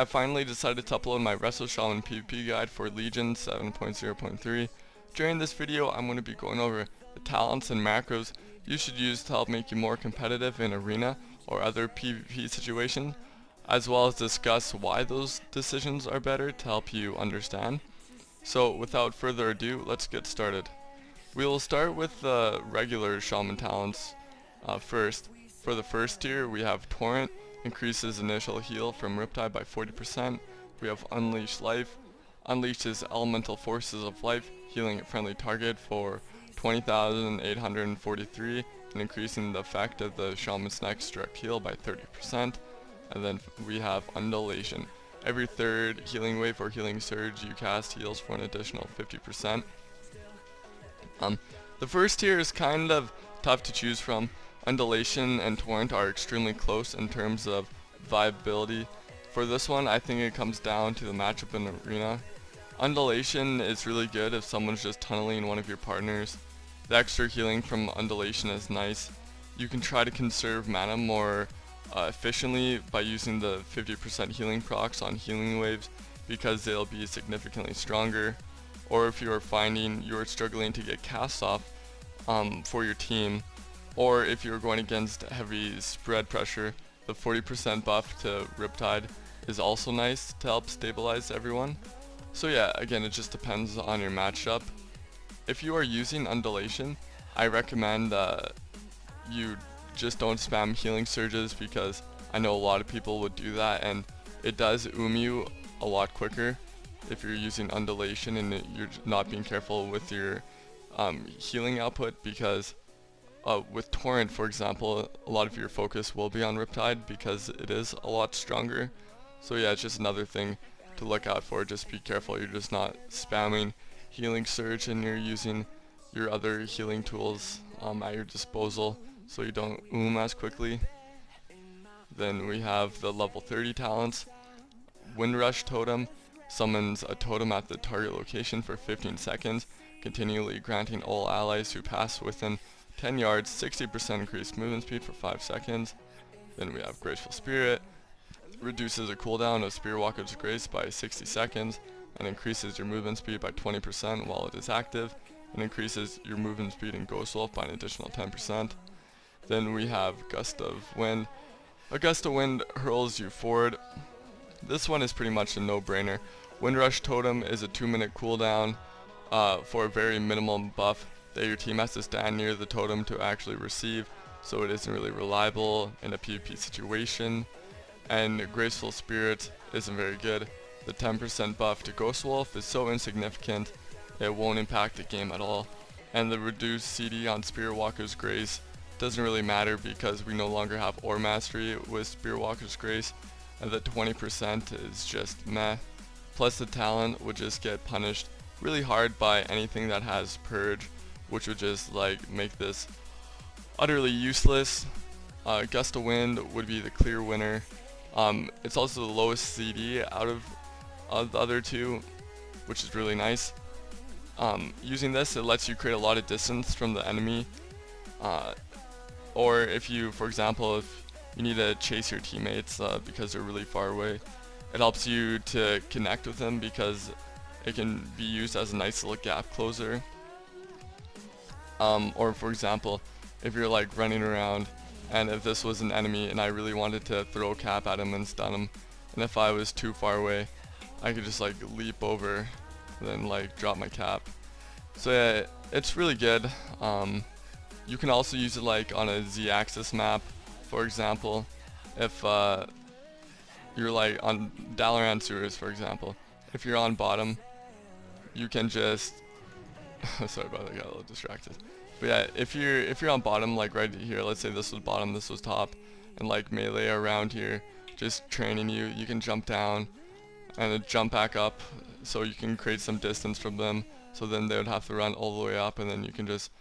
yeah, I finally decided to upload my Resto Shaman PvP guide for Legion 7.0.3. During this video, I'm going to be going over the talents and macros you should use to help make you more competitive in arena or other PvP situations, as well as discuss why those decisions are better to help you understand. So without further ado, let's get started. We will start with the regular Shaman talents first. For the first tier, we have Torrent, increases initial heal from Riptide by 40%. We have Unleash Life, unleashes elemental forces of life, healing a friendly target for 20,843 and increasing the effect of the Shaman's next direct heal by 30%. And then we have Undulation. Every third healing wave or healing surge you cast heals for an additional 50%. The first tier is kind of tough to choose from. Undulation and Torrent are extremely close in terms of viability. For this one, I think it comes down to the matchup in the arena. Undulation is really good if someone's just tunneling one of your partners. The extra healing from Undulation is nice. You can try to conserve mana more efficiently by using the 50% healing procs on healing waves because they'll be significantly stronger. Or if you are finding you're struggling to get casts off for your team, or if you're going against heavy spread pressure, the 40% buff to Riptide is also nice to help stabilize everyone. So yeah, again, it just depends on your matchup. If you are using Undulation, I recommend you just don't spam healing surges, because I know a lot of people would do that and it does you a lot quicker if you're using Undulation and you're not being careful with your healing output, because with Torrent, for example, a lot of your focus will be on Riptide because it is a lot stronger. So yeah, it's just another thing to look out for. Just be careful you're just not spamming healing surge and you're using your other healing tools at your disposal so you don't as quickly. Then we have the level 30 talents. Windrush Totem summons a totem at the target location for 15 seconds, continually granting all allies who pass within 10 yards 60% increased movement speed for 5 seconds. Then we have Graceful Spirit, reduces the cooldown of Spearwalker's Grace by 60 seconds and increases your movement speed by 20% while it is active, and increases your movement speed in Ghost Wolf by an additional 10%. Then we have Gust of Wind. A Gust of Wind hurls you forward. This one is pretty much a no-brainer. Windrush Totem is a 2-minute cooldown for a very minimum buff that your team has to stand near the totem to actually receive, so it isn't really reliable in a PvP situation. And Graceful Spirit isn't very good. The 10% buff to Ghost Wolf is so insignificant it won't impact the game at all. And the reduced CD on Spearwalker's Grace doesn't really matter because we no longer have Ore Mastery with Spearwalker's Grace, and the 20% is just meh. Plus the talent would just get punished really hard by anything that has Purge, which would just like make this utterly useless. Gust of Wind would be the clear winner. It's also the lowest CD out of the other two, which is really nice. Using this, it lets you create a lot of distance from the enemy. Or if you, for example, if you need to chase your teammates because they're really far away, it helps you to connect with them because it can be used as a nice little gap closer. Or for example, if you're like running around and if this was an enemy and I really wanted to throw a cap at him and stun him, and if I was too far away, I could just like leap over and then like drop my cap. So yeah, it's really good. You can also use it like on a Z-axis map, for example. If you're like on Dalaran sewers, for example, if you're on bottom, you can just sorry about that, I got a little distracted. But yeah, if you're on bottom, like right here, let's say this was bottom, this was top, and like melee around here, just training you can jump down and then jump back up, so you can create some distance from them. So then they would have to run all the way up, and then you can just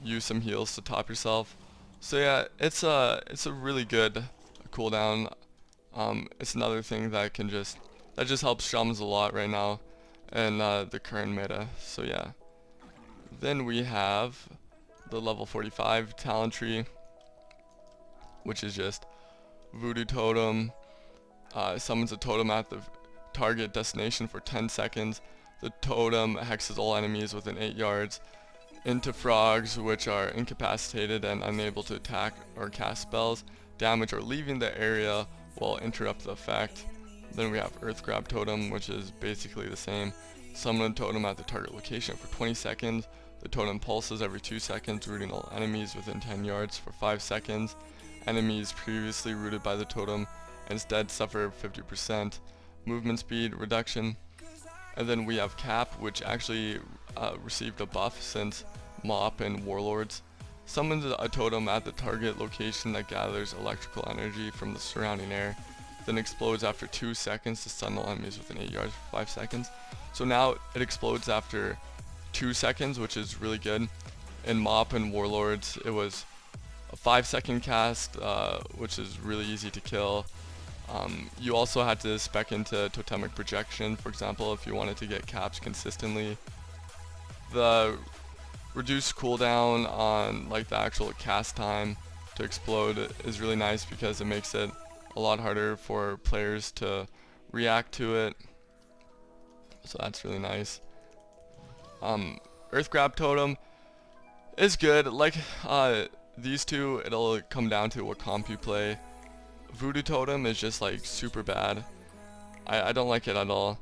use some heals to top yourself. So yeah, it's a really good cooldown. It's another thing that just helps shamans a lot right now in the current meta. So yeah. Then we have the level 45 talent tree, which is just Voodoo Totem, summons a totem at the target destination for 10 seconds. The totem hexes all enemies within 8 yards into frogs, which are incapacitated and unable to attack or cast spells, damage, or leaving the area will interrupt the effect. Then we have Earth Grab Totem, which is basically the same. Summon a totem at the target location for 20 seconds. The totem pulses every 2 seconds, rooting all enemies within 10 yards for 5 seconds. Enemies previously rooted by the totem instead suffer 50% movement speed reduction. And then we have Cap, which actually received a buff since Mop and Warlords. Summons a totem at the target location that gathers electrical energy from the surrounding air, then explodes after 2 seconds to stun all enemies within 8 yards for 5 seconds. So now it explodes after 2 seconds, which is really good. In Mop and Warlords, it was a 5-second cast, which is really easy to kill. You also had to spec into Totemic Projection, for example, if you wanted to get caps consistently. The reduced cooldown on like the actual cast time to explode is really nice because it makes it a lot harder for players to react to it. So that's really nice. Earth Grab Totem is good. Like these two, it'll come down to what comp you play. Voodoo Totem is just like super bad. I don't like it at all.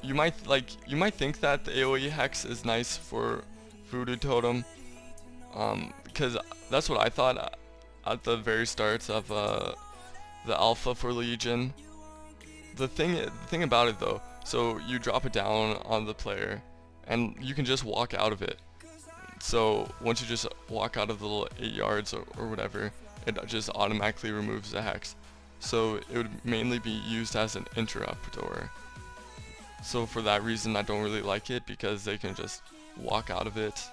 You might think that the AoE hex is nice for Voodoo Totem, because that's what I thought at the very start of the alpha for Legion. The thing about it though, so you drop it down on the player, and you can just walk out of it. So once you just walk out of the little 8 yards or whatever, it just automatically removes the hex. So it would mainly be used as an interruptor. So for that reason, I don't really like it, because they can just walk out of it.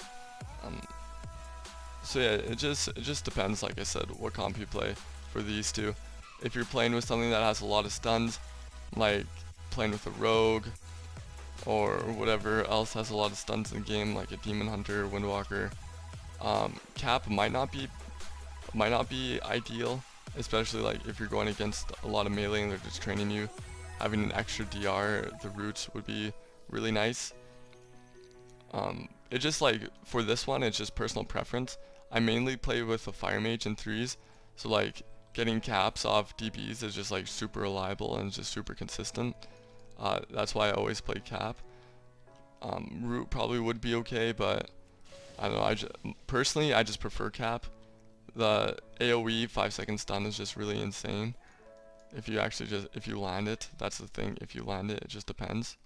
So yeah, it just depends, like I said, what comp you play for these two. If you're playing with something that has a lot of stuns, like playing with a rogue or whatever else has a lot of stuns in the game, like a Demon Hunter, Windwalker, Cap might not be ideal, especially like if you're going against a lot of melee and they're just training you. Having an extra DR, the roots would be really nice. It just like, for this one, it's just personal preference. I mainly play with a Fire Mage in 3s, so like getting caps off DBs is just like super reliable and just super consistent. That's why I always play Cap. Root probably would be okay, but I don't know, personally I just prefer Cap. The AoE 5-second stun is just really insane. If you land it, that's the thing. If you land it, it just depends.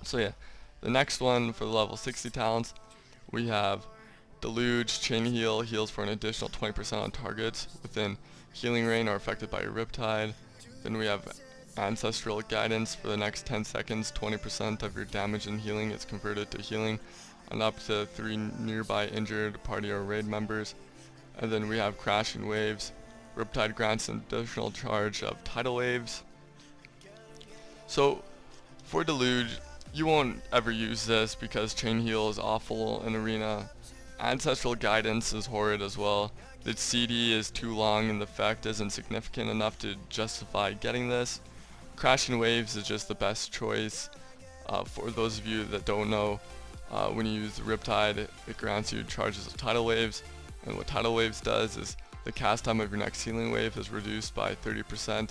So yeah, the next one for the level 60 talents, we have Deluge. Chain Heal heals for an additional 20% on targets within healing range or affected by a Riptide. Then we have Ancestral Guidance. For the next 10 seconds, 20% of your damage and healing is converted to healing on up to 3 nearby injured party or raid members. And then we have Crashing Waves. Riptide grants an additional charge of tidal waves. So for Deluge, you won't ever use this because Chain Heal is awful in Arena. Ancestral Guidance is horrid as well. The CD is too long and the effect isn't significant enough to justify getting this. Crashing Waves is just the best choice. For those of you that don't know, when you use the Riptide, it grants you charges of tidal waves, and what tidal waves does is the cast time of your next healing wave is reduced by 30%.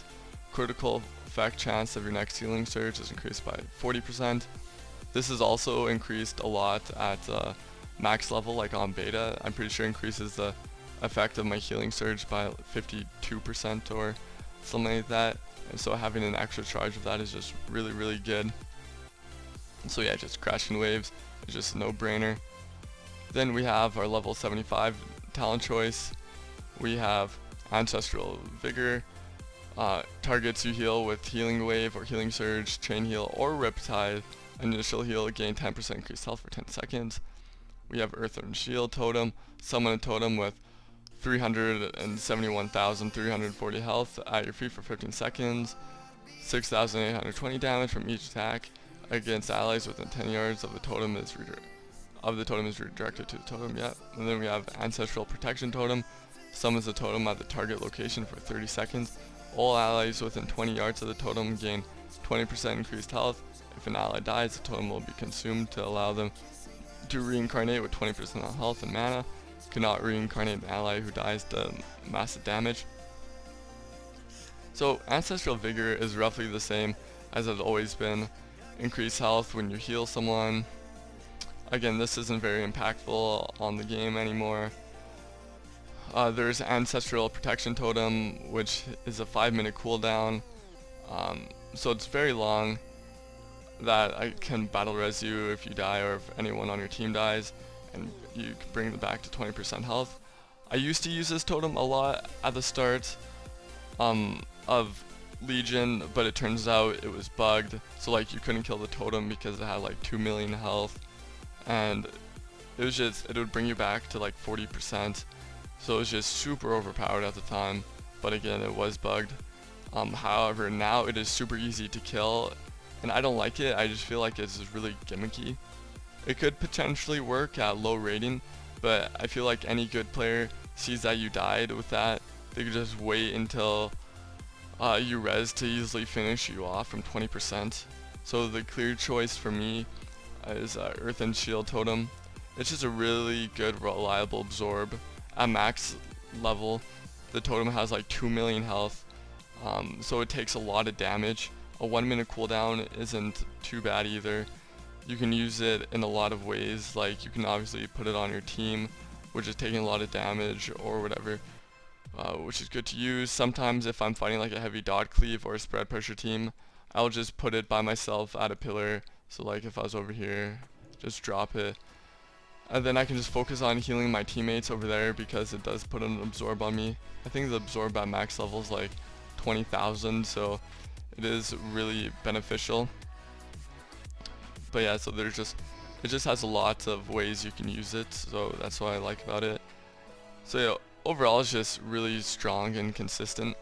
Critical effect chance of your next healing surge is increased by 40%. This is also increased a lot at max level, like on beta. I'm pretty sure increases the effect of my healing surge by 52% or something like that. And so having an extra charge of that is just really, really good. So yeah, just Crashing Waves is just a no-brainer. Then we have our level 75 talent choice. We have Ancestral Vigor. Targets you heal with Healing Wave or Healing Surge, Chain Heal, or Riptide. Initial heal, gain 10% increased health for 10 seconds. We have Earthworm Shield Totem. Summon a totem with 371,340 health at your feet for 15 seconds. 6,820 damage from each attack against allies within 10 yards of the totem is redirected to the totem. Yep. And then we have Ancestral Protection Totem. Summons the totem at the target location for 30 seconds. All allies within 20 yards of the totem gain 20% increased health. If an ally dies, the totem will be consumed to allow them to reincarnate with 20% health and mana. Cannot reincarnate an ally who dies to massive damage. So Ancestral Vigor is roughly the same as it's always been. Increase health when you heal someone. Again, this isn't very impactful on the game anymore. There's Ancestral Protection Totem, which is a 5-minute cooldown. So it's very long, that I can battle res you if you die or if anyone on your team dies, and you can bring them back to 20% health. I used to use this totem a lot at the start of Legion, but it turns out it was bugged, so like you couldn't kill the totem because it had like 2 million health, and it would bring you back to like 40%, so it was just super overpowered at the time, but again, it was bugged. However, now it is super easy to kill, and I don't like it. I just feel like it's just really gimmicky. It could potentially work at low rating, but I feel like any good player sees that you died with that, they could just wait until you res to easily finish you off from 20%. So the clear choice for me is Earth and Shield Totem. It's just a really good, reliable absorb. At max level, the totem has like 2 million health, so it takes a lot of damage. A 1-minute cooldown isn't too bad either. You can use it in a lot of ways, like you can obviously put it on your team, which is taking a lot of damage or whatever, which is good to use. Sometimes if I'm fighting like a heavy dot cleave or a spread pressure team, I'll just put it by myself at a pillar. So like if I was over here, just drop it. And then I can just focus on healing my teammates over there because it does put an absorb on me. I think the absorb at max level is like 20,000, so it is really beneficial. But yeah, so it just has a lot of ways you can use it, so that's what I like about it. So yeah, overall it's just really strong and consistent.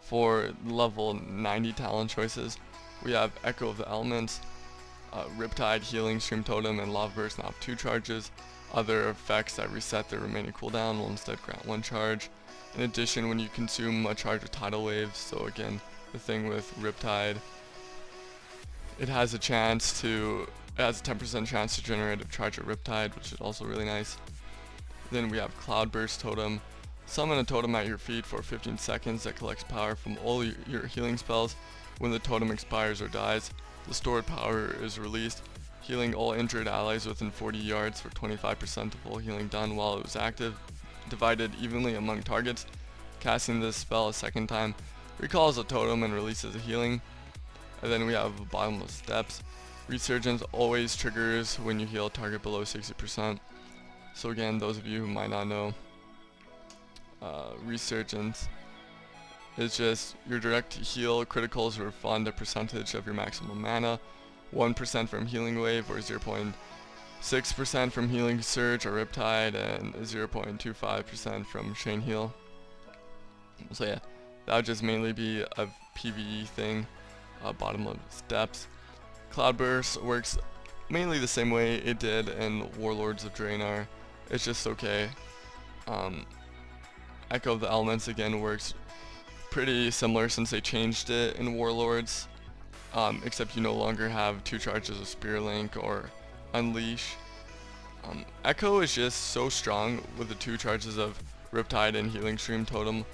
For level 90 talent choices, we have Echo of the Elements, Riptide, Healing, Stream Totem, and Lava Burst now have 2 charges. Other effects that reset their remaining cooldown will instead grant 1 charge. In addition, when you consume a charge of Tidal Waves, so again, the thing with Riptide, it has a 10% chance to generate a charge of Riptide, which is also really nice. Then we have Cloudburst Totem. Summon a totem at your feet for 15 seconds that collects power from all your healing spells. When the totem expires or dies, the stored power is released, healing all injured allies within 40 yards for 25% of all healing done while it was active, divided evenly among targets. Casting this spell a second time recalls a totem and releases a healing. And then we have Bottomless Depths. Resurgence always triggers when you heal a target below 60%. So again, those of you who might not know, Resurgence is just your direct heal. Criticals refund a percentage of your maximum mana, 1% from Healing Wave or 0.6% from Healing Surge or Riptide, and 0.25% from Chain Heal. So yeah, that would just mainly be a PvE thing. Bottomless Depths. Cloudburst works mainly the same way it did in Warlords of Draenor. It's just okay. Echo of the Elements again works pretty similar since they changed it in Warlords, except you no longer have 2 charges of Spear Link or Unleash. Echo is just so strong with the 2 charges of Riptide and Healing Stream Totem.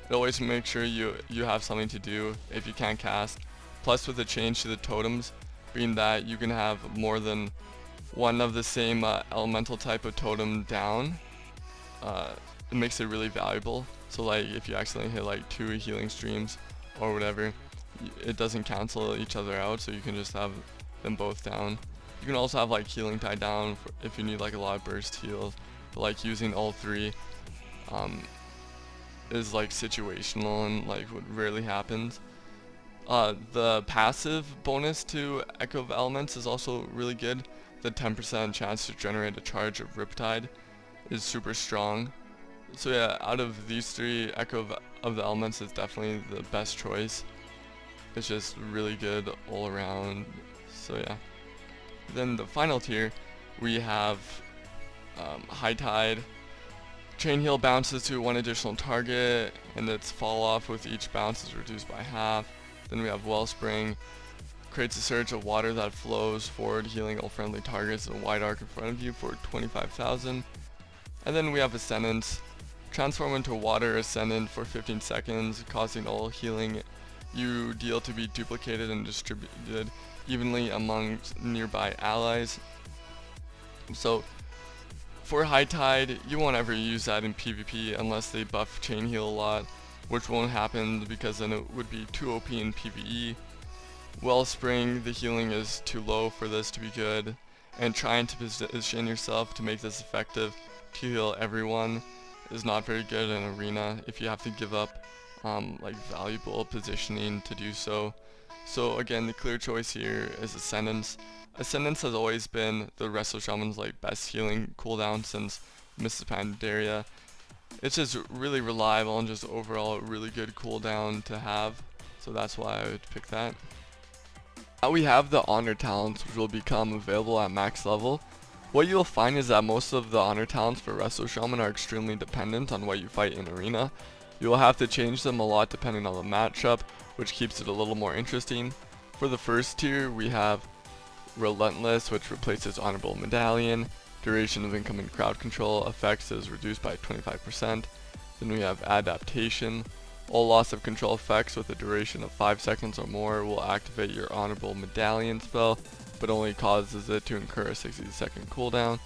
It always makes sure you have something to do if you can't cast. Plus with the change to the totems, being that you can have more than one of the same elemental type of totem down, it makes it really valuable. So like if you accidentally hit like 2 healing streams or whatever, it doesn't cancel each other out, so you can just have them both down. You can also have like Healing Tide down if you need like a lot of burst heals, but like using all 3 is like situational and like what rarely happens. The passive bonus to Echo of Elements is also really good. The 10% chance to generate a charge of Riptide is super strong. So yeah, out of these 3, Echo of the Elements is definitely the best choice. It's just really good all around. So yeah. Then the final tier, we have High Tide. Chain heal bounces to one additional target, and its fall off with each bounce is reduced by half. Then we have Wellspring, creates a surge of water that flows forward, healing all friendly targets in a wide arc in front of you for 25,000. And then we have Ascendance, transform into Water Ascendant for 15 seconds, causing all healing you deal to be duplicated and distributed evenly among nearby allies. So for High Tide, you won't ever use that in PvP unless they buff Chain Heal a lot, which won't happen because then it would be too OP in PvE. Wellspring, the healing is too low for this to be good, and trying to position yourself to make this effective to heal everyone is not very good in Arena if you have to give up like valuable positioning to do so. So again, the clear choice here is Ascendance. Ascendance has always been the Resto Shaman's like best healing cooldown since Mrs. Pandaria. It's just really reliable and just overall a really good cooldown to have, so that's why I would pick that. Now we have the honor talents, which will become available at max level. What you'll find is that most of the honor talents for Resto Shaman are extremely dependent on what you fight in Arena. You will have to change them a lot depending on the matchup, which keeps it a little more interesting. For the first tier, we have Relentless, which replaces Honorable Medallion. Duration of incoming crowd control effects is reduced by 25%. Then we have Adaptation. All loss of control effects with a duration of 5 seconds or more will activate your Honorable Medallion spell, but only causes it to incur a 60-second cooldown.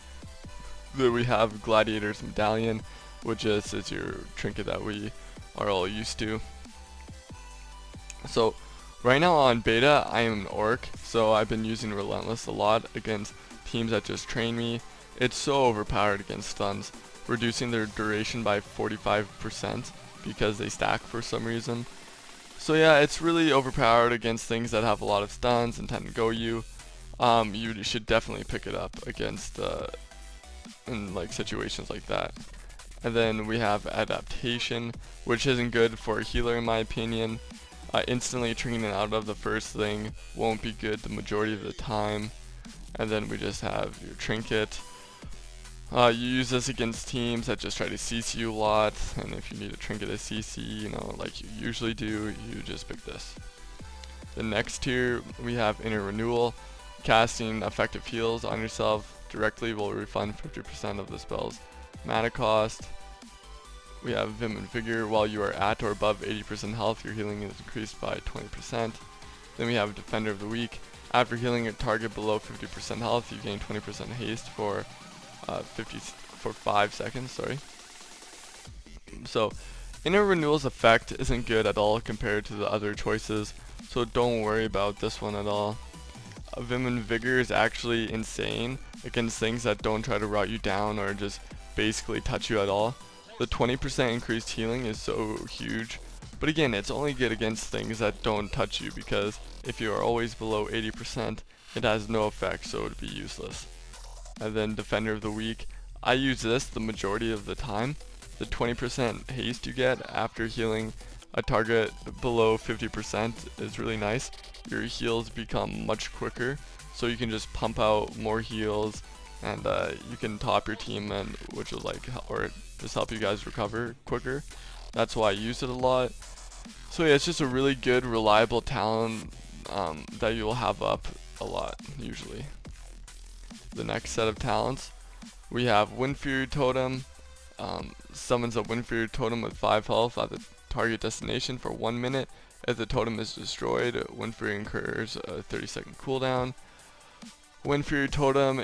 Then we have Gladiator's Medallion, which is your trinket that we are all used to. So right now on beta, I am an orc, so I've been using Relentless a lot against teams that just train me. It's so overpowered against stuns, reducing their duration by 45% because they stack for some reason. So yeah, it's really overpowered against things that have a lot of stuns and tend to go you. You should definitely pick it up against in like situations like that. And then we have Adaptation, which isn't good for a healer in my opinion. Instantly triggering it out of the first thing won't be good the majority of the time. And then we just have your trinket. You use this against teams that just try to CC you a lot, and if you need a trinket to CC, you know, like you usually do, you just pick this. The next tier, we have Inner Renewal. Casting effective heals on yourself directly will refund 50% of the spell's mana cost. We have Vim and Vigor. While you are at or above 80% health, your healing is increased by 20%. Then we have Defender of the Week. After healing a target below 50% health, you gain 20% haste for 5 seconds. So Inner Renewal's effect isn't good at all compared to the other choices, so don't worry about this one at all. Vim and Vigor is actually insane against things that don't try to rout you down or just basically touch you at all. The 20% increased healing is so huge, but again, it's only good against things that don't touch you, because if you are always below 80%, it has no effect, so it would be useless. And then Defender of the Week, I use this the majority of the time. The 20% haste you get after healing a target below 50% is really nice. Your heals become much quicker, so you can just pump out more heals, and you can top your team, and which is like, or just help you guys recover quicker. That's why I use it a lot. So yeah, it's just a really good, reliable talent that you'll have up a lot usually. The next set of talents, we have Wind Fury Totem. Summons a Wind Fury Totem with 5 health at the target destination for 1 minute. If the totem is destroyed, Wind Fury incurs a 30-second cooldown. Wind Fury Totem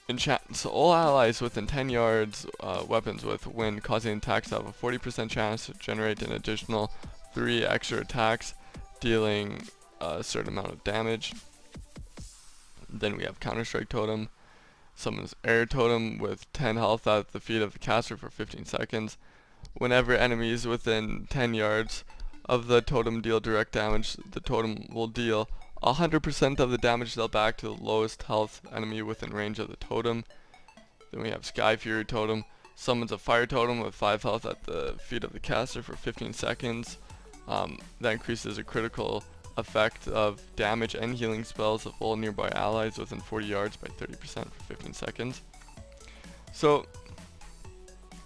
enchants all allies within 10 yards weapons with wind, causing attacks to have a 40% chance to generate an additional 3 extra attacks, dealing a certain amount of damage. Then we have Counter Strike Totem. Summons Air Totem with 10 health at the feet of the caster for 15 seconds. Whenever enemies within 10 yards of the totem deal direct damage, the totem will deal 100% of the damage dealt back to the lowest health enemy within range of the totem. Then we have Sky Fury Totem. Summons a Fire Totem with 5 health at the feet of the caster for 15 seconds. That increases a critical effect of damage and healing spells of all nearby allies within 40 yards by 30% for 15 seconds. So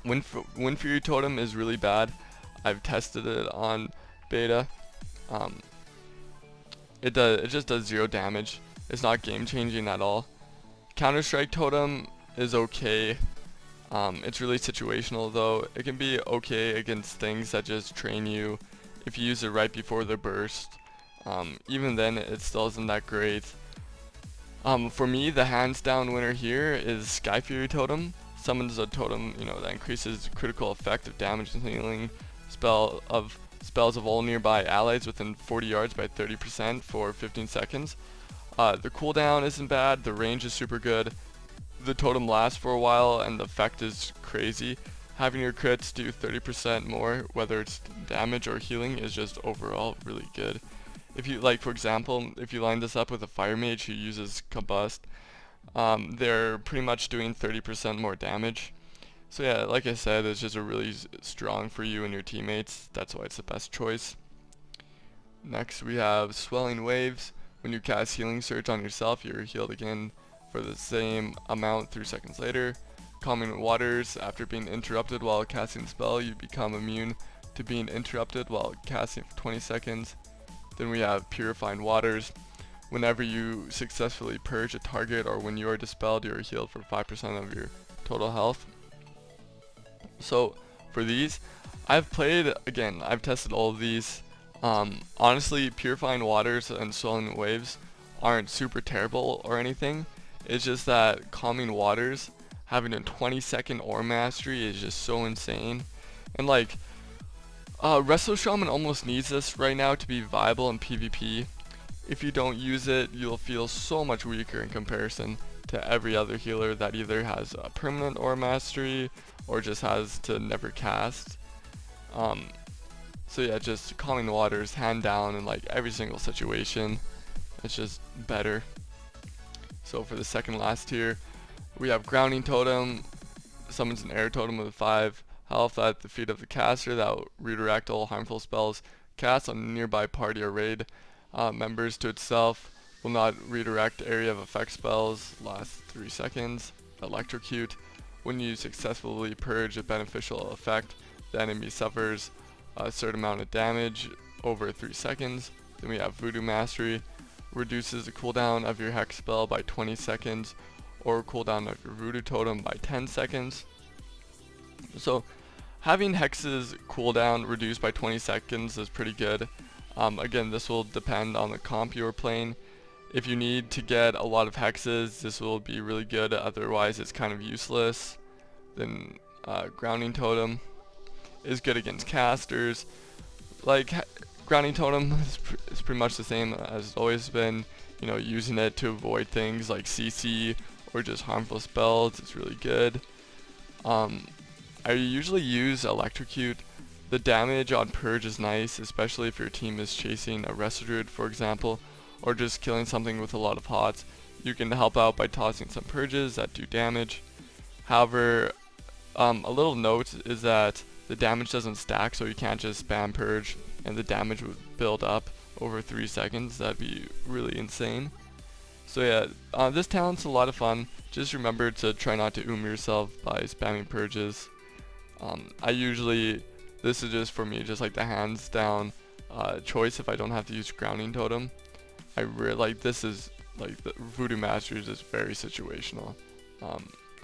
Wind Fury Totem is really bad. I've tested it on beta. Um, it just does 0 damage. It's not game changing at all. Counter Strike Totem is okay. It's really situational though. It can be okay against things that just train you if you use it right before the burst. Even then, it still isn't that great. For me, the hands down winner here is Sky Fury Totem. Summons a totem, that increases critical effect of damage and healing spells of all nearby allies within 40 yards by 30% for 15 seconds. The cooldown isn't bad, the range is super good, the totem lasts for a while, and the effect is crazy. Having your crits do 30% more, whether it's damage or healing, is just overall really good. If you, for example, if you line this up with a fire mage who uses combust, they're pretty much doing 30% more damage. So yeah, like I said, it's just a really strong for you and your teammates. That's why it's the best choice. Next we have Swelling Waves. When you cast Healing Surge on yourself, you're healed again for the same amount 3 seconds later. Calming Waters. After being interrupted while casting the spell, you become immune to being interrupted while casting for 20 seconds. Then we have Purifying Waters. Whenever you successfully purge a target or when you are dispelled, you are healed for 5% of your total health. So for these, I've tested all of these. Honestly, Purifying Waters and Swelling Waves aren't super terrible or anything. It's just that Calming Waters, having a 20-second Aura Mastery is just so insane. And Resto Shaman almost needs this right now to be viable in PvP. If you don't use it, you'll feel so much weaker in comparison to every other healer that either has a permanent Aura Mastery or just has to never cast. So yeah, just Calming Waters, hand down in every single situation. It's just better. So for the second last tier, we have Grounding Totem. Summons an air totem with 5 health at the feet of the caster that will redirect all harmful spells cast on a nearby party or raid members to itself. Will not redirect area of effect spells. Last 3 seconds. Electrocute. When you successfully purge a beneficial effect, the enemy suffers a certain amount of damage over 3 seconds. Then we have Voodoo Mastery. Reduces the cooldown of your hex spell by 20 seconds or cooldown of your Voodoo Totem by 10 seconds. So having Hex's cooldown reduced by 20 seconds is pretty good. Again, this will depend on the comp you're playing. If you need to get a lot of hexes, this will be really good, otherwise it's kind of useless. Then Grounding Totem is good against casters. Grounding Totem is pretty much the same as it's always been. Using it to avoid things like CC or just harmful spells, it's really good. I usually use Electrocute. The damage on Purge is nice, especially if your team is chasing a Resto Druid, for example, or just killing something with a lot of HOTS. You can help out by tossing some Purges that do damage. However, a little note is that the damage doesn't stack, so you can't just spam Purge and the damage would build up over 3 seconds. That'd be really insane. So yeah, this talent's a lot of fun. Just remember to try not to yourself by spamming Purges. This is just for me, just the hands down choice if I don't have to use Grounding Totem. The Voodoo Mastery is just very situational.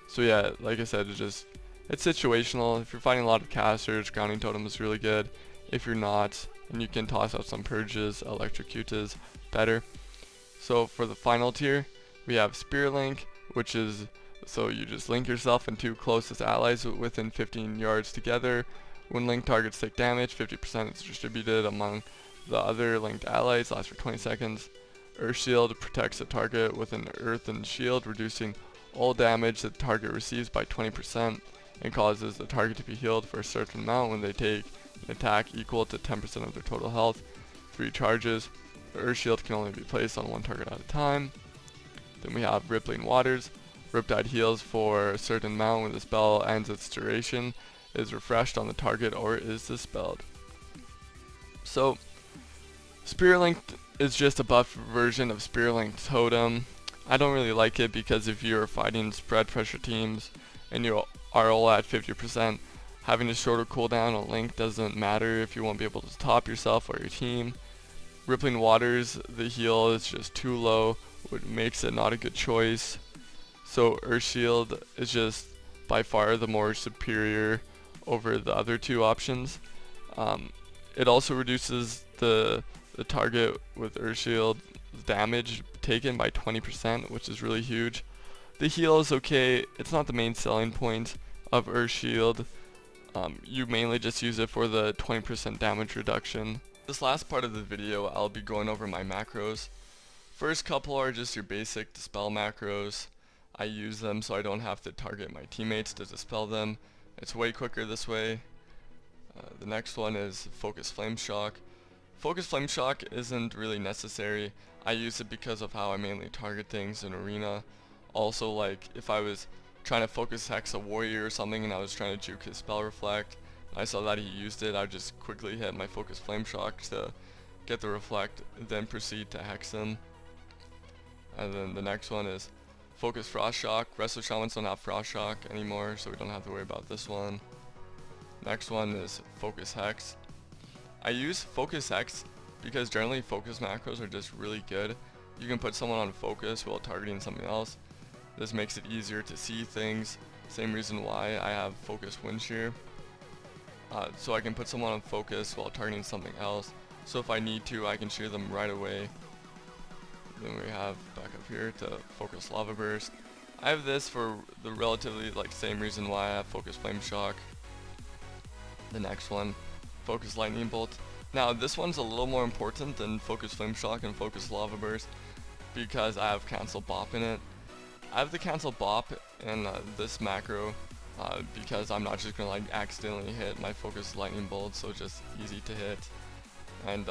So yeah, like I said, it's situational. If you're fighting a lot of casters, Grounding Totem is really good. If you're not, and you can toss out some Purges, Electrocute is better. So for the final tier, we have Spear Link, which is so you just link yourself and 2 closest allies within 15 yards together. When linked targets take damage, 50% is distributed among the other linked allies, lasts for 20 seconds. Earth Shield protects the target with an earthen shield, reducing all damage that the target receives by 20% and causes the target to be healed for a certain amount when they take an attack equal to 10% of their total health. 3 charges. The Earth Shield can only be placed on 1 target at a time. Then we have Rippling Waters. Riptide heals for a certain amount when the spell ends its duration, is refreshed on the target, or is dispelled. So, Spear Link is just a buff version of Spear Link Totem. I don't really like it because if you're fighting spread pressure teams, and you are all at 50%. Having a shorter cooldown on Link doesn't matter if you won't be able to top yourself or your team. Rippling Waters, the heal is just too low, which makes it not a good choice. So Earth Shield is just by far the more superior over the other two options. It also reduces the target with Earth Shield damage taken by 20%, which is really huge. The heal is okay, it's not the main selling point of Earth Shield. You mainly just use it for the 20% damage reduction. This last part of the video, I'll be going over my macros. First couple are just your basic dispel macros. I use them so I don't have to target my teammates to dispel them. It's way quicker this way. The next one is Focus Flame Shock. Focus Flame Shock isn't really necessary. I use it because of how I mainly target things in Arena. Also, like if I was trying to focus hex a warrior or something and I was trying to juke his spell reflect, and I saw that he used it, I would just quickly hit my Focus Flame Shock to get the reflect, then proceed to hex him. And then the next one is Focus Frost Shock. Resto Shamans don't have Frost Shock anymore, so we don't have to worry about this one. Next one is Focus Hex. I use Focus Hex because generally focus macros are just really good. You can put someone on focus while targeting something else. This makes it easier to see things. Same reason why I have Focus Wind Shear. So I can put someone on focus while targeting something else. So if I need to, I can shear them right away. Then we have back up here to Focus Lava Burst. I have this for the relatively same reason why I have Focus Flame Shock. The next one, Focus Lightning Bolt. Now this one's a little more important than Focus Flame Shock and Focus Lava Burst because I have Cancel Bop in it. I have the Cancel Bop in this macro because I'm not just gonna accidentally hit my Focus Lightning Bolt, so it's just easy to hit. And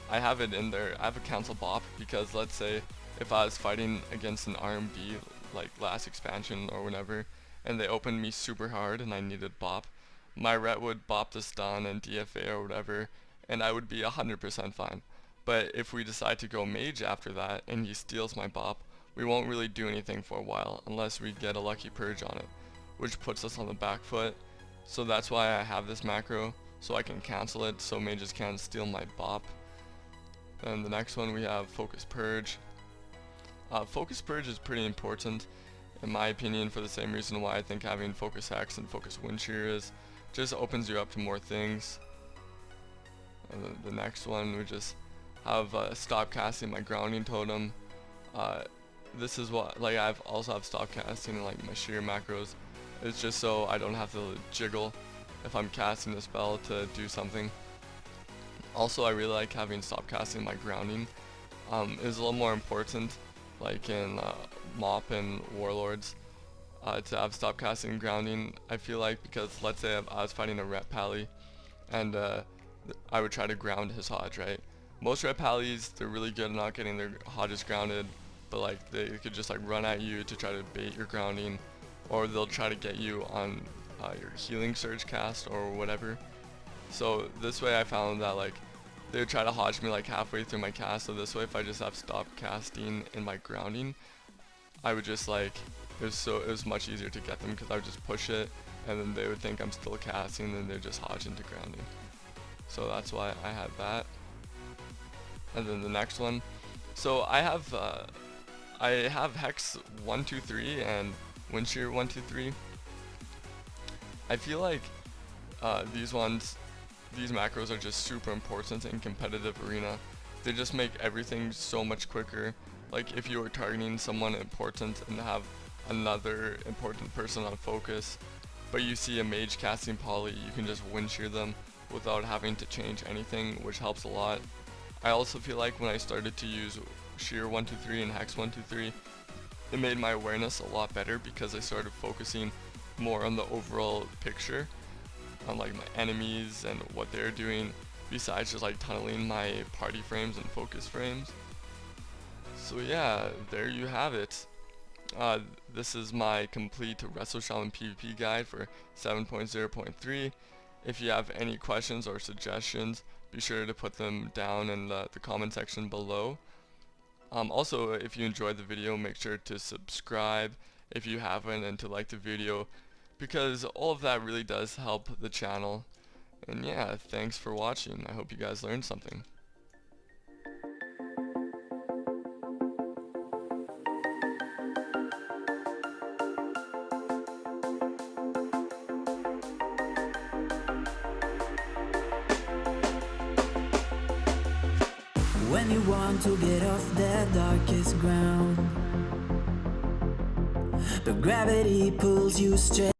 I have it in there. I have a Cancel Bop because let's say if I was fighting against an RMB like last expansion or whenever, and they opened me super hard and I needed Bop, my ret would bop the stun and DFA or whatever, and I would be 100% fine. But if we decide to go mage after that and he steals my bop, we won't really do anything for a while unless we get a lucky purge on it, which puts us on the back foot. So that's why I have this macro, so I can cancel it so mages can't steal my bop. Then the next one we have Focus Purge. Focus Purge is pretty important in my opinion for the same reason why I think having Focus Hex and Focus Wind Shear is. Just opens you up to more things. And then the next one we just have stop casting my grounding totem. This is what I've also have stop casting in my shear macros. It's just so I don't have to jiggle if I'm casting a spell to do something. Also, I really like having stop casting my grounding. It's a little more important, like in Mop and Warlords, to have stop casting and grounding. I feel like because let's say I was fighting a Ret Pally, and I would try to ground his Hodge, right? Most Ret Pallies, they're really good at not getting their Hodges grounded, but they could just run at you to try to bait your grounding, or they'll try to get you on your healing surge cast or whatever. So this way I found that they would try to hodge me halfway through my cast, so this way if I just have stop casting in my grounding, I would just it was much easier to get them because I would just push it and then they would think I'm still casting and then they'd just hodge into grounding. So that's why I had that. And then the next one, so I have Hex 1, 2, 3 and Wind Shear 1, 2, 3. I feel like these macros are just super important in competitive arena. They just make everything so much quicker. Like if you were targeting someone important and have another important person on focus, but you see a mage casting poly, you can just wind shear them without having to change anything, which helps a lot. I also feel like when I started to use shear 1, 2, 3 and hex 1, 2, 3, it made my awareness a lot better because I started focusing more on the overall picture, on my enemies and what they're doing, besides just tunneling my party frames and focus frames. So yeah, there you have it. This is my complete Resto Shaman PvP guide for 7.0.3. If you have any questions or suggestions, be sure to put them down in the comment section below. Also, if you enjoyed the video, make sure to subscribe if you haven't, and to like the video because all of that really does help the channel. And yeah, thanks for watching. I hope you guys learned something. When you want to get off the darkest ground, but gravity pulls you straight.